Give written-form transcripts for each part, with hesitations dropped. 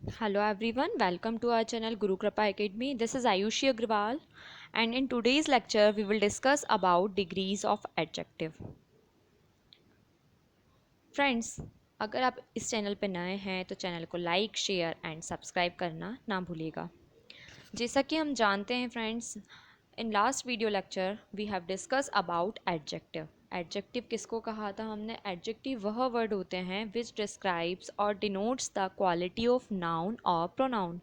Hello everyone, welcome to our channel Guru Kripa Academy. This is Ayushi Agrawal and in today's lecture we will discuss about degrees of adjective. Friends, अगर आप इस channel पर नए हैं तो channel को like, share and subscribe करना ना भूलिएगा। जैसा कि हम जानते हैं friends, in last video lecture we have discuss about adjective. Adjective किसको कहा था हमने? एडजेक्टिव वह वर्ड होते हैं विच डिस्क्राइब्स और denotes the quality of noun और प्रोनाउन।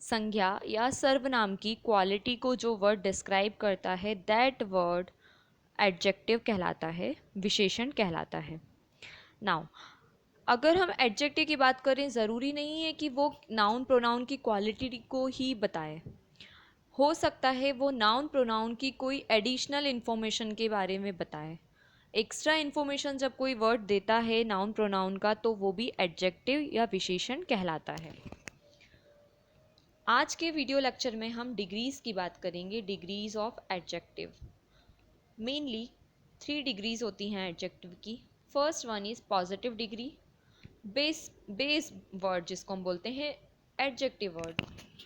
संज्ञा या सर्वनाम की क्वालिटी को जो वर्ड डिस्क्राइब करता है दैट वर्ड एडजेक्टिव कहलाता है, विशेषण कहलाता है। नाउ अगर हम एडजेक्टिव की बात करें, ज़रूरी नहीं है कि वो नाउन प्रोनाउन की क्वालिटी को ही बताए। हो सकता है वो नाउन प्रोनाउन की कोई एडिशनल इन्फॉर्मेशन के बारे में बताए। एक्स्ट्रा इन्फॉर्मेशन जब कोई वर्ड देता है नाउन प्रोनाउन का तो वो भी एडजेक्टिव या विशेषण कहलाता है। आज के वीडियो लेक्चर में हम डिग्रीज़ की बात करेंगे, degrees of adjective. Mainly 3 degrees होती हैं एडजेक्टिव की। First one is positive degree, base word जिसको हम बोलते हैं adjective word,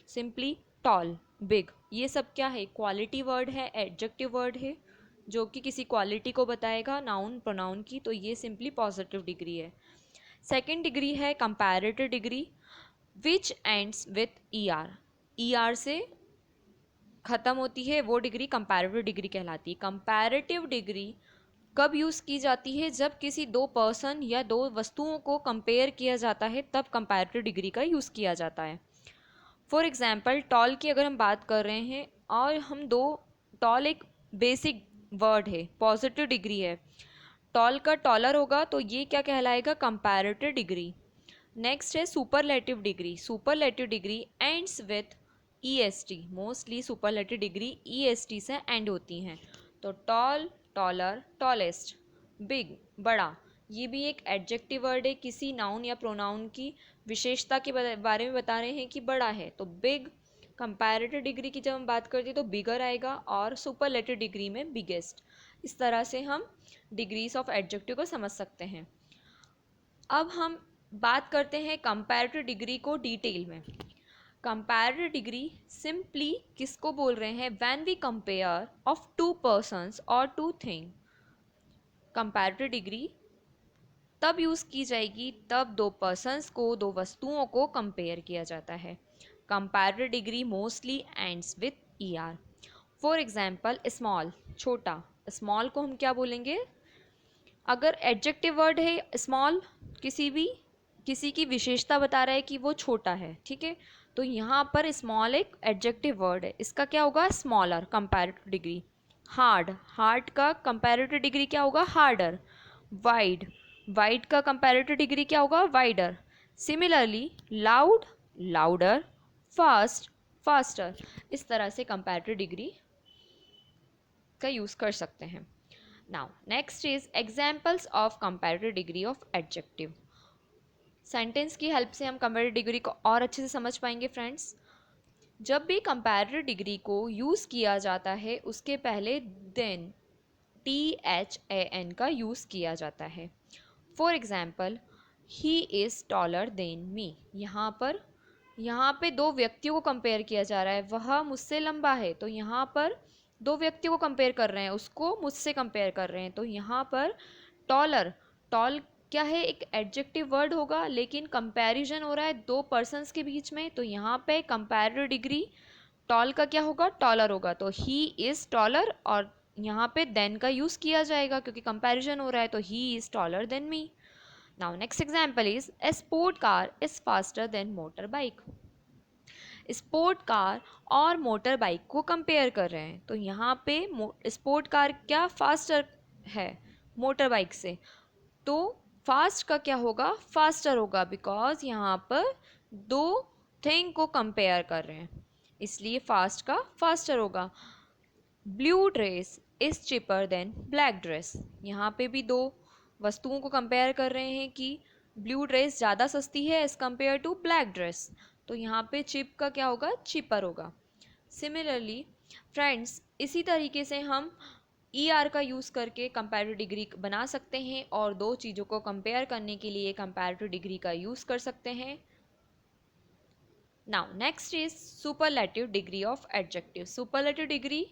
simply tall, big, ये सब क्या है? क्वालिटी वर्ड है, एडजेक्टिव वर्ड है जो कि किसी क्वालिटी को बताएगा नाउन प्रोनाउन की, तो ये सिंपली पॉजिटिव डिग्री है। सेकेंड डिग्री है comparative degree which ends with E R से ख़त्म होती है, वो डिग्री कंपैरेटिव डिग्री कहलाती है। कंपैरेटिव डिग्री कब यूज़ की जाती है? जब किसी दो पर्सन या दो वस्तुओं को कंपेयर किया जाता है तब कंपैरेटिव डिग्री का यूज़ किया जाता है। फॉर एग्जांपल टॉल की अगर हम बात कर रहे हैं और हम दो, टॉल एक बेसिक वर्ड है, पॉजिटिव डिग्री है, टॉल का टॉलर होगा तो ये क्या कहलाएगा? Comparative degree. नेक्स्ट है superlative degree. Superlative degree ends with E S T, mostly superlative degree E S T से एंड होती हैं। तो टॉल, टॉलर, टॉलेस्ट, बिग, बड़ा, ये भी एक एडजेक्टिव वर्ड है, किसी नाउन या प्रोनाउन की विशेषता के बारे में बता रहे हैं कि बड़ा है, तो बिग। कंपैरेटिव डिग्री की जब हम बात करते हैं तो बिगर आएगा और सुपरलेटिव डिग्री में बिगेस्ट। इस तरह से हम डिग्रीज ऑफ एडजेक्टिव को समझ सकते हैं। अब हम बात करते हैं कंपैरेटिव डिग्री को डिटेल में। कंपैरेटिव डिग्री सिंपली किसको बोल रहे हैं? When we compare of two persons और टू थिंग। कंपैरेटिव डिग्री तब यूज़ की जाएगी तब दो पर्सन्स को, दो वस्तुओं को कंपेयर किया जाता है। Comparative degree mostly ends with E R. For example small, छोटा, स्मॉल को हम क्या बोलेंगे? अगर एडजेक्टिव वर्ड है स्मॉल, किसी की विशेषता बता रहा है कि वो छोटा है, ठीक है, तो यहाँ पर स्मॉल एक एडजेक्टिव वर्ड है, इसका क्या होगा? Smaller, comparative degree. Hard, hard का कंपैरेटिव डिग्री क्या होगा? हार्डर। वाइड, वाइड का कंपैरेटिव डिग्री क्या होगा? Wider. Similarly loud, louder, fast, faster. इस तरह से कंपैरेटिव डिग्री का यूज़ कर सकते हैं। Now next is examples of comparative degree of adjective. Sentence की हेल्प से हम कंपैरेटिव डिग्री को और अच्छे से समझ पाएंगे फ्रेंड्स। जब भी कंपैरेटिव डिग्री को यूज़ किया जाता है उसके पहले देन, THAN का यूज़ किया जाता है। For example he is taller than me. यहाँ पे दो व्यक्तियों को कंपेयर किया जा रहा है, वह मुझसे लंबा है, तो यहाँ पर दो व्यक्तियों को कंपेयर कर रहे हैं, उसको मुझसे कंपेयर कर रहे हैं, तो यहाँ पर टॉलर, टॉल क्या है? एक एडजेक्टिव वर्ड होगा लेकिन कंपैरिजन हो रहा है दो पर्सन्स के बीच में, तो यहाँ पे कंपैरेटिव डिग्री टॉल का क्या होगा? टॉलर होगा, तो ही इज़ टॉलर और यहाँ पे देन का यूज़ किया जाएगा क्योंकि कंपैरिजन हो रहा है, तो he is taller than me. Now next example is a sport car is faster than motor bike. Sport car और मोटर बाइक को कंपेयर कर रहे हैं, तो यहाँ पे स्पोर्ट कार क्या फास्टर है मोटर बाइक से, तो फास्ट का क्या होगा? फास्टर होगा, बिकॉज यहाँ पर दो थिंग को कंपेयर कर रहे हैं, इसलिए फास्ट का फास्टर होगा। Blue dress is cheaper then black dress. यहाँ पे भी दो वस्तुओं को कंपेयर कर रहे हैं कि ब्लू ड्रेस ज़्यादा सस्ती है as compare to black dress, तो यहाँ पे चिप का क्या होगा? चिपर होगा। सिमिलरली फ्रेंड्स, इसी तरीके से हम ई आर का यूज़ करके कंपैरेटिव डिग्री बना सकते हैं और दो चीज़ों को कंपेयर करने के लिए कंपैरेटिव डिग्री का यूज़ कर सकते हैं। Now next is superlative degree of adjective. Superlative degree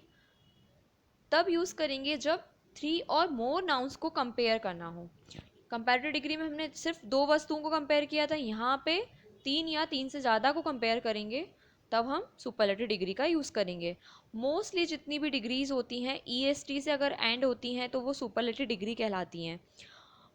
तब यूज करेंगे जब 3 और मोर नाउन्स को कंपेयर करना हो। कंपैरेटिव डिग्री में हमने सिर्फ 2 वस्तुओं को कंपेयर किया था, यहाँ पे 3 या 3 से ज़्यादा को कंपेयर करेंगे तब हम सुपरलेटिव डिग्री का यूज़ करेंगे। मोस्टली जितनी भी डिग्रीज होती हैं ईएसटी से अगर एंड होती हैं तो वो सुपरलेटिव डिग्री कहलाती हैं।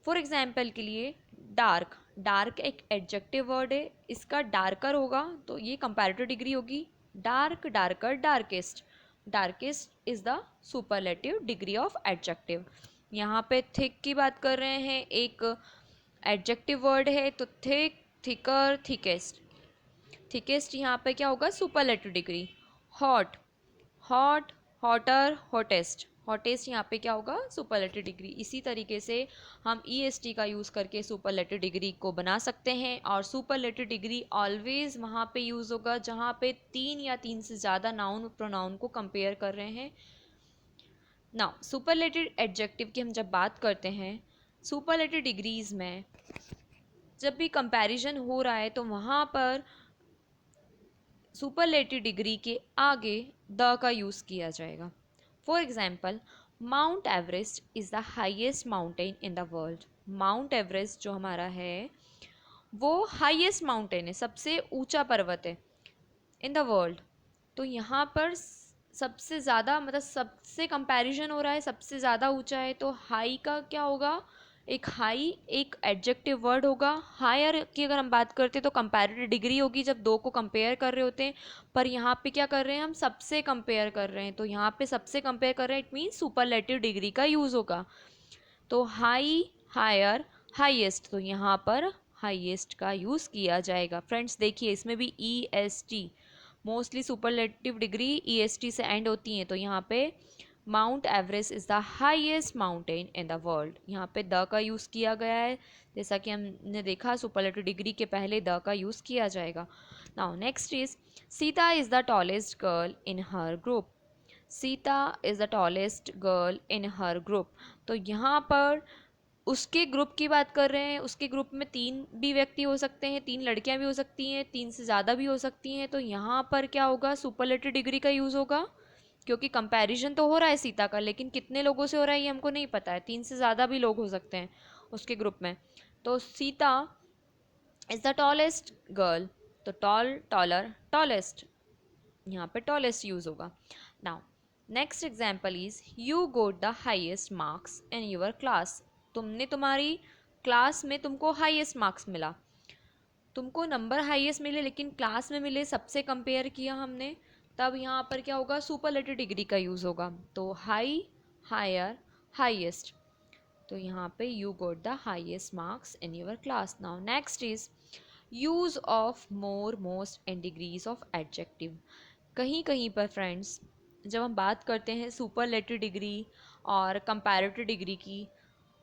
फॉर एग्जाम्पल के लिए डार्क, डार्क एक एडजेक्टिव वर्ड है, इसका डार्कर होगा तो ये कंपैरेटिव डिग्री होगी। Dark, darker, darkest, darkest is the superlative degree of adjective. यहाँ पे थिक की बात कर रहे हैं, एक एडजेक्टिव वर्ड है तो थिक, थिकर, थिकेस्ट, थिकेस्ट यहाँ पे क्या होगा superlative degree. Hot, hot, hotter, hottest, hottest यहाँ पे क्या होगा सुपरलेटिव डिग्री। इसी तरीके से हम ईएसटी का यूज़ करके सुपरलेटिव डिग्री को बना सकते हैं। और सुपरलेटिव डिग्री ऑलवेज वहाँ पे यूज़ होगा जहाँ पे 3 या 3 से ज़्यादा नाउन प्रोनाउन को कंपेयर कर रहे हैं। नाउ सुपरलेटिव एडजेक्टिव की हम जब बात करते हैं, सुपरलेटिव डिग्रीज में जब भी कंपैरिजन हो रहा है तो वहाँ पर सुपरलेटिव डिग्री के आगे द का यूज़ किया जाएगा। For example, mount Everest is the highest mountain in the world. Mount Everest जो हमारा है वो हाइएस्ट माउंटेन है, सबसे ऊंचा पर्वत है इन द वर्ल्ड। तो यहाँ पर सबसे ज़्यादा मतलब सबसे कंपैरिजन हो रहा है, सबसे ज़्यादा ऊंचा है तो हाई का क्या होगा, एक हाई एक एडजेक्टिव वर्ड होगा। हायर की अगर हम बात करते हैं तो कंपैरेटिव डिग्री होगी जब 2 को कंपेयर कर रहे होते हैं, पर यहाँ पे क्या कर रहे हैं हम सबसे कंपेयर कर रहे हैं तो यहाँ पे सबसे कंपेयर कर रहे हैं, इट मीन्स सुपरलेटिव डिग्री का यूज़ होगा। तो हाई, हायर, हाईएस्ट, तो यहाँ पर हाईएस्ट का यूज़ किया जाएगा। फ्रेंड्स देखिए इसमें भी E S T, mostly superlative degree E S T से एंड होती हैं तो यहाँ पे mount Everest is the highest mountain in the world, यहाँ पे द का यूज़ किया गया है। जैसा कि हमने देखा सुपरलेटिव डिग्री के पहले द का यूज़ किया जाएगा। Now next is Sita is the tallest girl in her group. Sita is the tallest girl in her group, तो यहाँ पर उसके ग्रुप की बात कर रहे हैं। उसके ग्रुप में 3 भी व्यक्ति हो सकते हैं, 3 लड़कियां भी हो सकती हैं, 3 से ज़्यादा भी हो सकती हैं। तो यहाँ पर क्या होगा सुपरलेटिव डिग्री का यूज़ होगा, क्योंकि कंपैरिजन तो हो रहा है सीता का, लेकिन कितने लोगों से हो रहा है ये हमको नहीं पता है, 3 से ज़्यादा भी लोग हो सकते हैं उसके ग्रुप में। तो Sita is the tallest girl, तो टॉल, टॉलर, टॉलेस्ट, यहाँ पे टॉलेस्ट यूज़ होगा। Now next example is you got the highest marks in your class. तुमने तुम्हारी क्लास में तुमको हाईएस्ट मार्क्स मिला, तुमको नंबर हाईएस्ट मिले लेकिन क्लास में मिले, सबसे कंपेयर किया हमने, तब यहाँ पर क्या होगा सुपरलेटिव डिग्री का यूज़ होगा। तो हाई, हायर, हाईएस्ट, तो यहाँ पे you got the highest marks in your class. Now next is use of more, most and degrees of adjective. कहीं कहीं पर फ्रेंड्स जब हम बात करते हैं सुपरलेटिव डिग्री और कंपैरेटिव डिग्री की,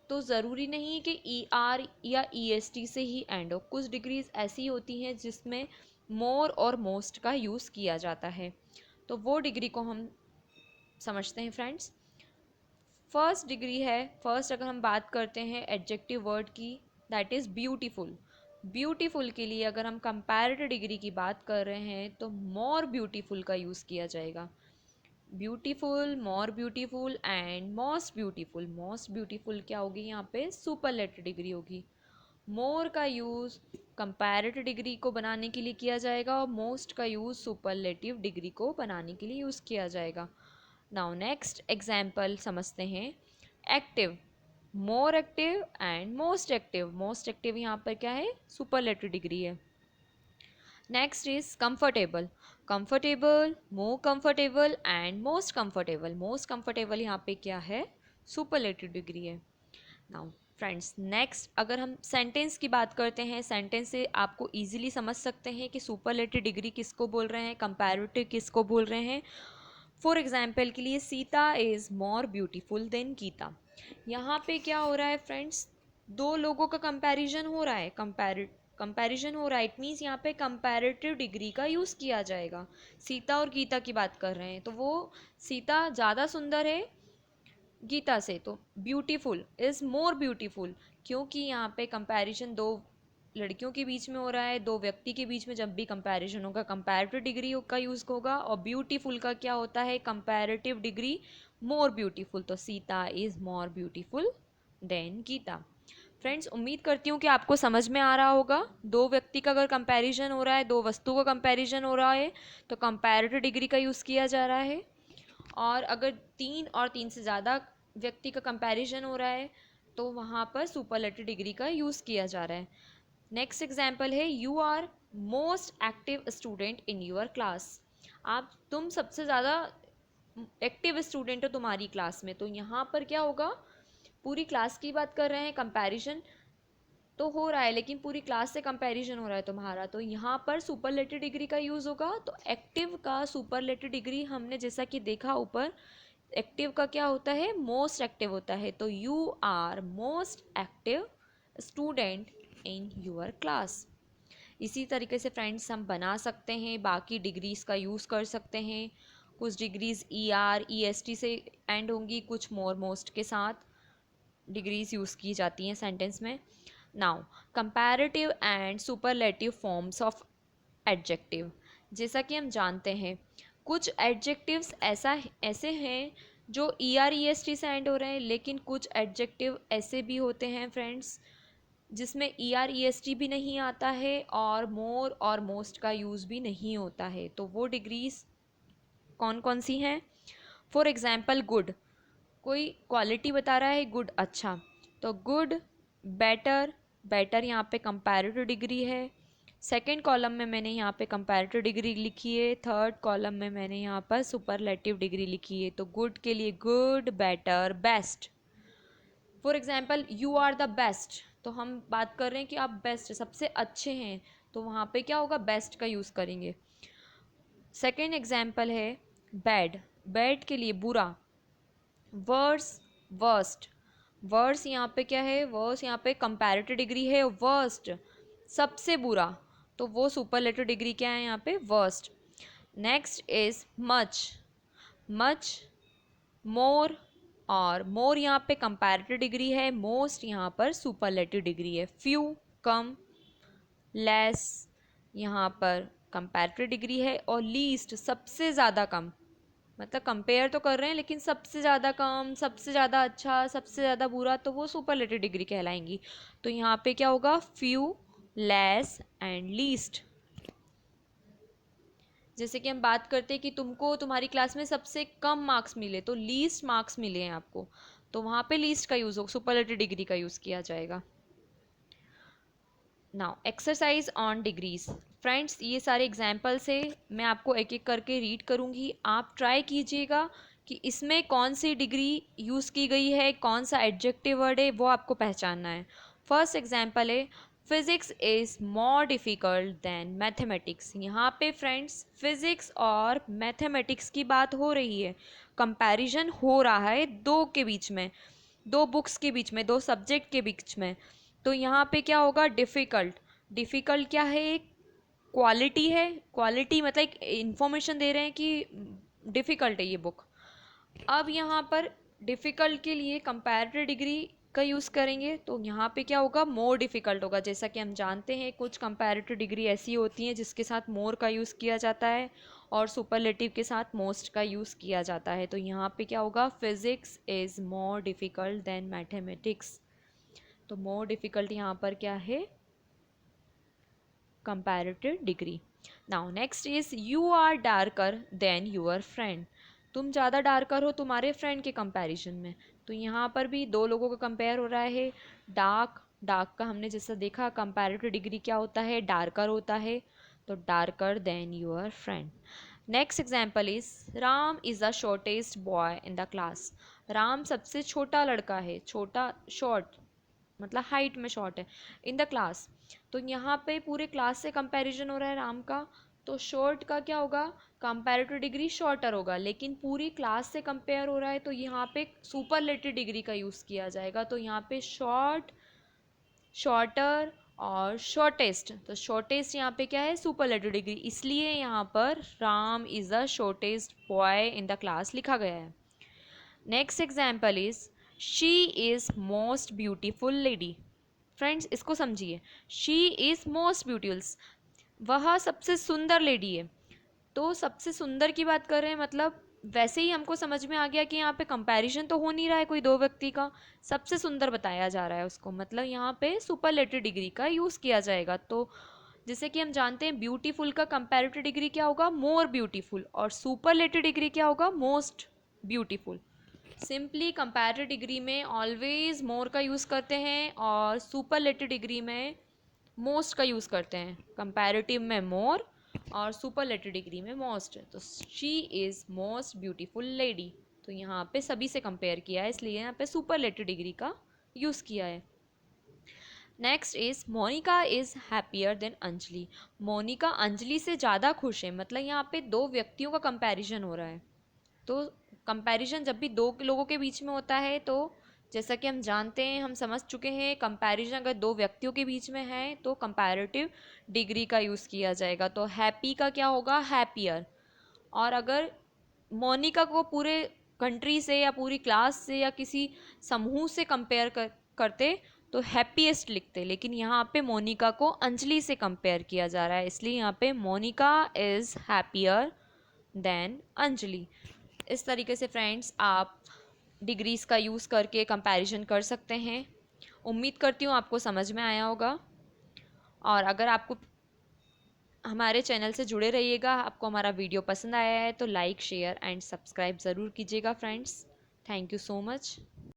तो ज़रूरी नहीं है कि ई आर या ई एस टी से ही एंड हो। कुछ डिग्रीज ऐसी होती हैं जिसमें मोर और मोस्ट का यूज़ किया जाता है, तो वो डिग्री को हम समझते हैं फ्रेंड्स। फर्स्ट डिग्री है, फर्स्ट अगर हम बात करते हैं एडजेक्टिव वर्ड की, दैट इज़ ब्यूटीफुल। ब्यूटीफुल के लिए अगर हम कंपैरेटिव डिग्री की बात कर रहे हैं तो मोर ब्यूटीफुल का यूज़ किया जाएगा। Beautiful, more beautiful and most beautiful. Most beautiful क्या होगी यहाँ पे सुपरलेटिव डिग्री होगी। मोर का यूज़ कंपैरेटिव डिग्री को बनाने के लिए किया जाएगा और मोस्ट का यूज़ सुपरलेटिव डिग्री को बनाने के लिए यूज़ किया जाएगा। नाउ नेक्स्ट एग्जाम्पल समझते हैं। Active, more active and most active. Most active यहाँ पर क्या है सुपरलेटिव डिग्री है। Next is comfortable, comfortable, more comfortable and most comfortable. Most comfortable यहाँ पे क्या है सुपरलेटिव डिग्री है। नाउ फ्रेंड्स नेक्स्ट अगर हम सेंटेंस की बात करते हैं, सेंटेंस से आपको इजीली समझ सकते हैं कि सुपरलेटिव डिग्री किसको बोल रहे हैं, कंपैरेटिव किसको बोल रहे हैं। फॉर एग्जाम्पल के लिए Sita is more beautiful than Gita. यहाँ पे क्या हो रहा है फ्रेंड्स, 2 लोगों का कंपैरिजन हो रहा है, कंपैरिजन हो रहा है, इट मीन्स यहाँ पे कंपैरेटिव डिग्री का यूज़ किया जाएगा। सीता और गीता की बात कर रहे हैं तो वो सीता ज़्यादा सुंदर है गीता से, तो ब्यूटीफुल इज़ मोर ब्यूटीफुल, क्योंकि यहाँ पे कंपैरिजन 2 लड़कियों के बीच में हो रहा है, दो व्यक्ति के बीच में जब भी कंपैरिजन होगा कंपैरेटिव डिग्री का यूज़ होगा। और ब्यूटीफुल का क्या होता है, कंपैरेटिव डिग्री मोर ब्यूटीफुल, तो Sita is more beautiful than Gita. Friends, उम्मीद करती हूँ कि आपको समझ में आ रहा होगा। दो व्यक्ति का अगर कंपैरिजन हो रहा है, दो वस्तु का कंपैरिजन हो रहा है, तो कंपैरेटिव डिग्री का यूज़ किया जा रहा है। और अगर तीन और तीन से ज़्यादा व्यक्ति का कंपैरिजन हो रहा है तो वहाँ पर सुपरलेटिव डिग्री का यूज़ किया जा रहा है। नेक्स्ट एग्जाम्पल है, you are most active student in your class. तुम सबसे ज़्यादा एक्टिव स्टूडेंट हो तुम्हारी क्लास में। तो यहाँ पर क्या होगा, पूरी क्लास की बात कर रहे हैं, कंपैरिजन तो हो रहा है लेकिन पूरी क्लास से कंपैरिजन हो रहा है तुम्हारा, तो यहाँ पर सुपरलेटिव डिग्री का यूज़ होगा। तो एक्टिव का सुपरलेटिव डिग्री हमने जैसा कि देखा ऊपर, एक्टिव का क्या होता है, मोस्ट एक्टिव होता है। तो you are most active student in your class. इसी तरीके से फ्रेंड्स हम बना सकते हैं, बाकी डिग्रीज का यूज़ कर सकते हैं। कुछ degrees E R E S T से एंड होंगी, कुछ मोर मोस्ट के साथ डिग्रीज यूज़ की जाती हैं सेंटेंस में। Now, comparative and superlative forms of adjective. जैसा कि हम जानते हैं कुछ एडजेक्टिव्स ऐसे हैं जो E R E S T से एंड हो रहे हैं, लेकिन कुछ एडजेक्टिव ऐसे भी होते हैं फ्रेंड्स जिसमें E R E S T भी नहीं आता है और मोर और मोस्ट का यूज़ भी नहीं होता है। तो वो डिग्रीज कौन कौन सी हैं? फॉर एग्जाम्पल, गुड, कोई क्वालिटी बता रहा है, गुड अच्छा, तो गुड, बेटर, बेटर यहाँ पे कंपैरेटिव डिग्री है। सेकंड कॉलम में मैंने यहाँ पे कंपैरेटिव डिग्री लिखी है, थर्ड कॉलम में मैंने यहाँ पर सुपरलेटिव डिग्री लिखी है। तो गुड के लिए good, better, best. For example, you are the best, तो हम बात कर रहे हैं कि आप बेस्ट सबसे अच्छे हैं, तो वहाँ पे क्या होगा, बेस्ट का यूज़ करेंगे। सेकेंड एग्जाम्पल है बैड, बैड के लिए बुरा, वर्स, वर्स्ट, वर्स यहाँ पे क्या है, वर्स यहाँ पे कंपैरेटिव डिग्री है, वर्स्ट सबसे बुरा, तो वो सुपरलेटिव डिग्री क्या है यहाँ पे, worst. Next is much, much, more, और मोर यहाँ पे कंपैरेटिव डिग्री है, मोस्ट यहाँ पर सुपरलेटिव डिग्री है। फ्यू, कम, लेस यहाँ पर कंपैरेटिव डिग्री है, और लीस्ट सबसे ज़्यादा कम, मतलब कंपेयर तो कर रहे हैं लेकिन सबसे ज़्यादा कम, सबसे ज़्यादा अच्छा, सबसे ज़्यादा बुरा, तो वो सुपरलेटिव डिग्री कहलाएंगी। तो यहाँ पे क्या होगा, फ्यू, लेस एंड लीस्ट। जैसे कि हम बात करते हैं कि तुमको तुम्हारी क्लास में सबसे कम मार्क्स मिले, तो लीस्ट मार्क्स मिले हैं आपको, तो वहाँ पे लीस्ट का यूज़ हो, सुपरलेटिव डिग्री का यूज़ किया जाएगा। Now, exercise on degrees. Friends, ये सारे एग्जाम्पल्स है, मैं आपको एक एक करके रीड करूँगी, आप ट्राई कीजिएगा कि इसमें कौन सी डिग्री यूज़ की गई है, कौन सा एडजेक्टिव वर्ड है, वो आपको पहचानना है। फर्स्ट एग्जाम्पल है, physics is more difficult than mathematics. यहाँ पे फ्रेंड्स फिज़िक्स और मैथमेटिक्स की बात हो रही है, कंपैरिजन हो रहा है दो के बीच में, दो बुक्स के बीच में, दो सब्जेक्ट के बीच में। तो यहाँ पे क्या होगा, डिफ़िकल्ट, डिफ़िकल्ट क्या है, एक क्वालिटी है, क्वालिटी मतलब एक इंफॉर्मेशन दे रहे हैं कि डिफ़िकल्ट है ये बुक। अब यहाँ पर डिफ़िकल्ट के लिए कंपैरेटिव डिग्री का यूज़ करेंगे, तो यहाँ पे क्या होगा, मोर डिफ़िकल्ट होगा। जैसा कि हम जानते हैं कुछ कंपैरेटिव डिग्री ऐसी होती हैं जिसके साथ मोर का यूज़ किया जाता है और सुपरलेटिव के साथ मोस्ट का यूज़ किया जाता है। तो यहाँ पे क्या होगा, physics is more difficult than mathematics. तो मोर डिफ़िकल्ट यहाँ पर क्या है, comparative degree. Now next is, you are darker than your friend. तुम ज़्यादा डार्कर हो तुम्हारे फ्रेंड के कंपैरिजन में। तो यहाँ पर भी दो लोगों का कंपेयर हो रहा है। डार्क, डार्क का हमने जैसा देखा कंपैरेटिव डिग्री क्या होता है, डार्कर होता है, तो darker than your friend. Next example is, Ram is the shortest boy in the class. Ram सबसे छोटा लड़का है, छोटा, शॉर्ट मतलब हाइट में शॉर्ट है, इन द क्लास। तो यहाँ पे पूरे क्लास से कंपैरिजन हो रहा है राम का, तो शॉर्ट का क्या होगा, कंपैरेटिव डिग्री शॉर्टर होगा, लेकिन पूरी क्लास से कंपेयर हो रहा है तो यहाँ पे सुपरलेटिव डिग्री का यूज़ किया जाएगा। तो यहाँ पे शॉर्ट, शॉर्टर और शॉर्टेस्ट, तो शॉर्टेस्ट यहाँ पे क्या है, सुपरलेटिव डिग्री, इसलिए यहाँ पर Ram is the shortest boy in the class लिखा गया है। Next example is, she is most beautiful lady. Friends इसको समझिए, शी इज़ मोस्ट ब्यूटीफुल, वह सबसे सुंदर लेडी है। तो सबसे सुंदर की बात कर रहे हैं, मतलब वैसे ही हमको समझ में आ गया कि यहाँ पे कंपैरिजन तो हो नहीं रहा है कोई दो व्यक्ति का, सबसे सुंदर बताया जा रहा है उसको, मतलब यहाँ पे सुपरलेटिव डिग्री का यूज़ किया जाएगा। तो जैसे कि हम जानते हैं ब्यूटीफुल का कंपैरेटिव डिग्री क्या होगा, मोर ब्यूटीफुल, और सुपरलेटिव डिग्री क्या होगा, most beautiful. Simply comparative degree में ऑलवेज मोर का यूज़ करते हैं और सुपरलेटिव डिग्री में मोस्ट का यूज़ करते हैं। कंपैरेटिव में मोर और सुपरलेटिव डिग्री में मोस्ट। तो she is most beautiful lady, तो यहाँ पे सभी से कंपेयर किया है, इसलिए यहाँ पे सुपरलेटिव डिग्री का यूज़ किया है। Next is Monica is happier than Anjali. Monica Anjali से ज़्यादा खुश है, मतलब यहाँ पे दो व्यक्तियों का कंपैरिजन हो रहा है। तो कंपैरिजन जब भी दो लोगों के बीच में होता है, तो जैसा कि हम जानते हैं, हम समझ चुके हैं, कंपैरिजन अगर दो व्यक्तियों के बीच में है तो कंपैरेटिव डिग्री का यूज़ किया जाएगा। तो हैप्पी का क्या होगा, हैप्पियर। और अगर मोनिका को पूरे कंट्री से या पूरी क्लास से या किसी समूह से कंपेयर करते तो हैप्पीएस्ट लिखते, लेकिन यहाँ पे मोनिका को अंजलि से कंपेयर किया जा रहा है, इसलिए यहाँ पे Monica is happier than Anjali. इस तरीके से फ्रेंड्स आप डिग्रीज़ का यूज़ करके कंपैरिजन कर सकते हैं। उम्मीद करती हूँ आपको समझ में आया होगा, और अगर आपको हमारे चैनल से जुड़े रहिएगा, आपको हमारा वीडियो पसंद आया है तो लाइक शेयर एंड सब्सक्राइब ज़रूर कीजिएगा friends. Thank you so much.